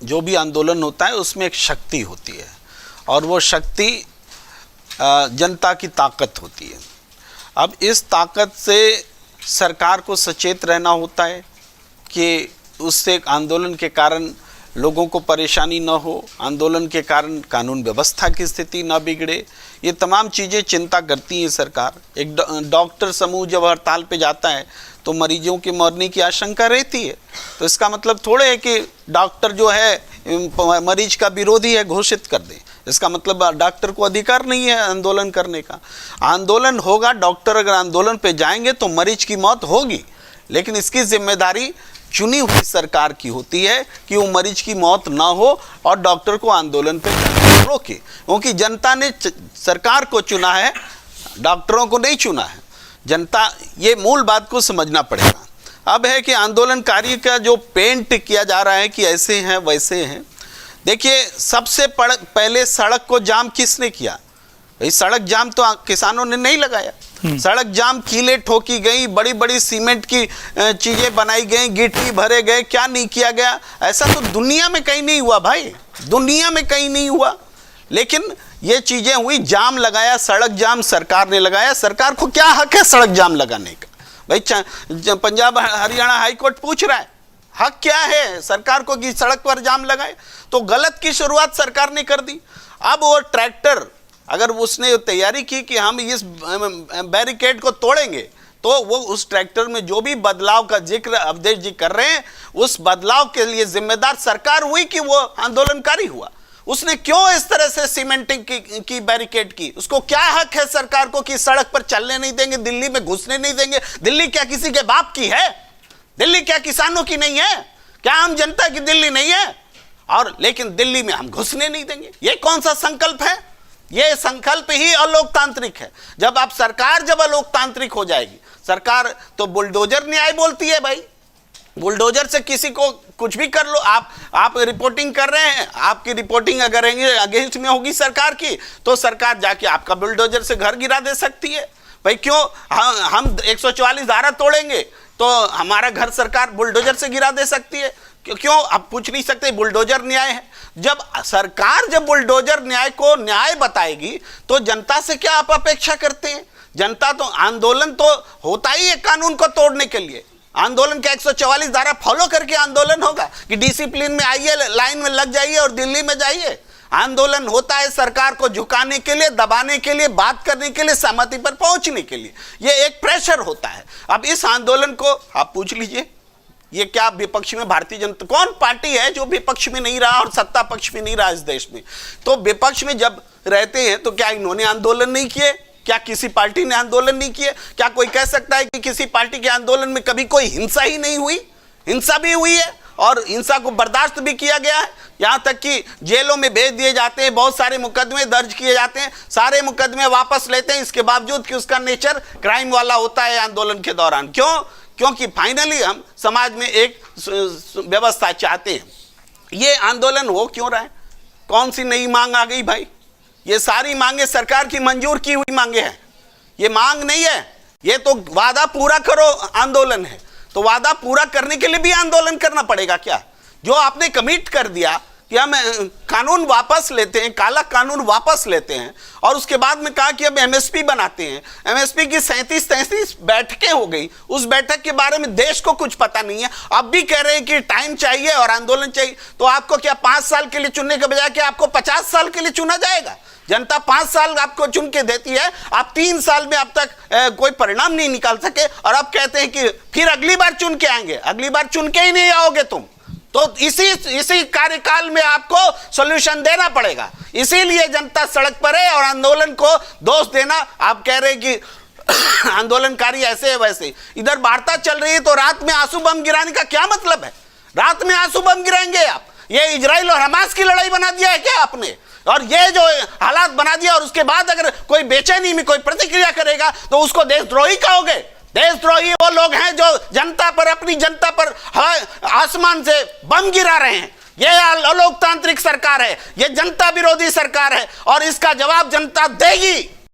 जो भी आंदोलन होता है उसमें एक शक्ति होती है और वो शक्ति जनता की ताकत होती है। अब इस ताकत से सरकार को सचेत रहना होता है कि उससे आंदोलन के कारण लोगों को परेशानी न हो, आंदोलन के कारण कानून व्यवस्था की स्थिति न बिगड़े। ये तमाम चीज़ें चिंता करती है सरकार। एक डॉक्टर समूह जब हड़ताल पे जाता है तो मरीजों के मरने की आशंका रहती है, तो इसका मतलब थोड़े है कि डॉक्टर जो है मरीज का विरोधी है घोषित कर दें। इसका मतलब डॉक्टर को अधिकार नहीं है आंदोलन करने का। आंदोलन होगा, डॉक्टर अगर आंदोलन पे जाएंगे तो मरीज की मौत होगी, लेकिन इसकी जिम्मेदारी चुनी हुई सरकार की होती है कि वो मरीज की मौत ना हो और डॉक्टर को आंदोलन पे रोके, क्योंकि जनता ने सरकार को चुना है, डॉक्टरों को नहीं चुना है। जनता, ये मूल बात को समझना पड़ेगा। अब है कि आंदोलनकारी का जो पेंट किया जा रहा है कि ऐसे हैं वैसे हैं। देखिए, सबसे पहले सड़क को जाम किसने किया? भाई सड़क जाम तो किसानों ने नहीं लगाया। सड़क जाम कीले ठोकी गई, बड़ी बड़ी सीमेंट की चीजें बनाई गई, गिट्टी भरे गए, क्या नहीं किया गया? ऐसा तो दुनिया में कहीं नहीं हुआ भाई, दुनिया में कहीं नहीं हुआ। लेकिन ये चीजें हुई, जाम लगाया, सड़क जाम सरकार ने लगाया। सरकार को क्या हक है सड़क जाम लगाने का? भाई पंजाब हरियाणा हाई कोर्ट पूछ रहा है, हक क्या है सरकार को कि सड़क पर जाम लगाए? तो गलत की शुरुआत सरकार ने कर दी। अब वो ट्रैक्टर, अगर उसने तैयारी की कि हम इस बैरिकेड को तोड़ेंगे, तो वो उस ट्रैक्टर में जो भी बदलाव का जिक्र अवधेश जी कर रहे हैं, उस बदलाव के लिए जिम्मेदार सरकार हुई कि वो आंदोलनकारी हुआ। उसने क्यों इस तरह से सीमेंटिंग की बैरिकेड की? उसको क्या हक है सरकार को कि सड़क पर चलने नहीं देंगे, दिल्ली में घुसने नहीं देंगे? दिल्ली क्या किसी के बाप की है? दिल्ली क्या किसानों की नहीं है? क्या आम जनता की दिल्ली नहीं है? और लेकिन दिल्ली में हम घुसने नहीं देंगे, ये कौन सा संकल्प है? ये संकल्प ही अलोकतांत्रिक है। जब आप सरकार जब अलोकतांत्रिक हो जाएगी, सरकार तो बुलडोजर न्याय बोलती है भाई। बुलडोजर से किसी को कुछ भी कर लो। आप रिपोर्टिंग कर रहे हैं, आपकी रिपोर्टिंग अगर अगेंस्ट में होगी सरकार की, तो सरकार जाके आपका बुलडोजर से घर गिरा दे सकती है। भाई क्यों हम 144 धारा तोड़ेंगे तो हमारा घर सरकार बुलडोजर से गिरा दे सकती है? क्यों आप पूछ नहीं सकते? बुलडोजर न्याय है। जब सरकार जब बुलडोजर न्याय को न्याय बताएगी तो जनता से क्या आप अपेक्षा करते हैं? जनता तो, आंदोलन तो होता ही है कानून को तोड़ने के लिए। आंदोलन का 144 धारा फॉलो करके आंदोलन होगा कि डिसिप्लिन में आइए, लाइन में लग जाइए और दिल्ली में जाइए। आंदोलन होता है सरकार को झुकाने के लिए, दबाने के लिए, बात करने के लिए, सहमति पर पहुंचने के लिए। यह एक प्रेशर होता है। अब इस आंदोलन को आप पूछ लीजिए, ये क्या विपक्ष में भारतीय जनता, कौन पार्टी है जो विपक्ष में नहीं रहा और सत्ता पक्ष में नहीं रहा इस देश में? तो विपक्ष में जब रहते हैं तो क्या इन्होंने आंदोलन नहीं किए? क्या किसी पार्टी ने आंदोलन नहीं किए? क्या कोई कह सकता है कि किसी पार्टी के आंदोलन में कभी कोई हिंसा ही नहीं हुई? हिंसा भी हुई है और हिंसा को बर्दाश्त भी किया गया है। यहां तक कि जेलों में भेज दिए जाते हैं, बहुत सारे मुकदमे दर्ज किए जाते हैं, सारे मुकदमे वापस लेते हैं, इसके बावजूद कि उसका नेचर क्राइम वाला होता है आंदोलन के दौरान। क्यों? क्योंकि फाइनली हम समाज में एक व्यवस्था चाहते हैं। ये आंदोलन हो क्यों रहा है? कौन सी नई मांग आ गई भाई? ये सारी मांगे सरकार की मंजूर की हुई मांगे हैं। ये मांग नहीं है, ये तो वादा पूरा करो आंदोलन है। तो वादा पूरा करने के लिए भी आंदोलन करना पड़ेगा क्या? जो आपने कमिट कर दिया कि हम कानून वापस लेते हैं, काला कानून वापस लेते हैं, और उसके बाद में कहा कि अब एमएसपी बनाते हैं। एमएसपी की 37-33 बैठकें हो गई, उस बैठक के बारे में देश को कुछ पता नहीं है। अब भी कह रहे हैं कि टाइम चाहिए और आंदोलन चाहिए। तो आपको क्या 5 साल के लिए चुनने के बजाय क्या आपको 50 साल के लिए चुना जाएगा? जनता 5 साल आपको चुन के देती है, आप 3 साल में अब तक कोई परिणाम नहीं निकाल सके, और अब कहते हैं कि फिर अगली बार चुन के आएंगे। अगली बार चुन के ही नहीं आओगे तुम। तो इसी कार्यकाल में आपको सॉल्यूशन देना पड़ेगा। इसीलिए जनता सड़क पर है। और आंदोलन को दोष देना, आप कह रहे हैं कि आंदोलनकारी ऐसे है वैसे। इधर वार्ता चल रही है तो रात में आंसू बम गिराने का क्या मतलब है? रात में आंसू बम गिराएंगे आप? ये इजराइल और हमास की लड़ाई बना दिया है क्या आपने? और ये जो हालात बना दिया, और उसके बाद अगर कोई बेचैनी में कोई प्रतिक्रिया करेगा तो उसको देशद्रोही कहोगे? देशद्रोही वो लोग हैं जो जनता पर, अपनी जनता पर आसमान से बम गिरा रहे हैं। ये अलोकतांत्रिक सरकार है, ये जनता विरोधी सरकार है, और इसका जवाब जनता देगी।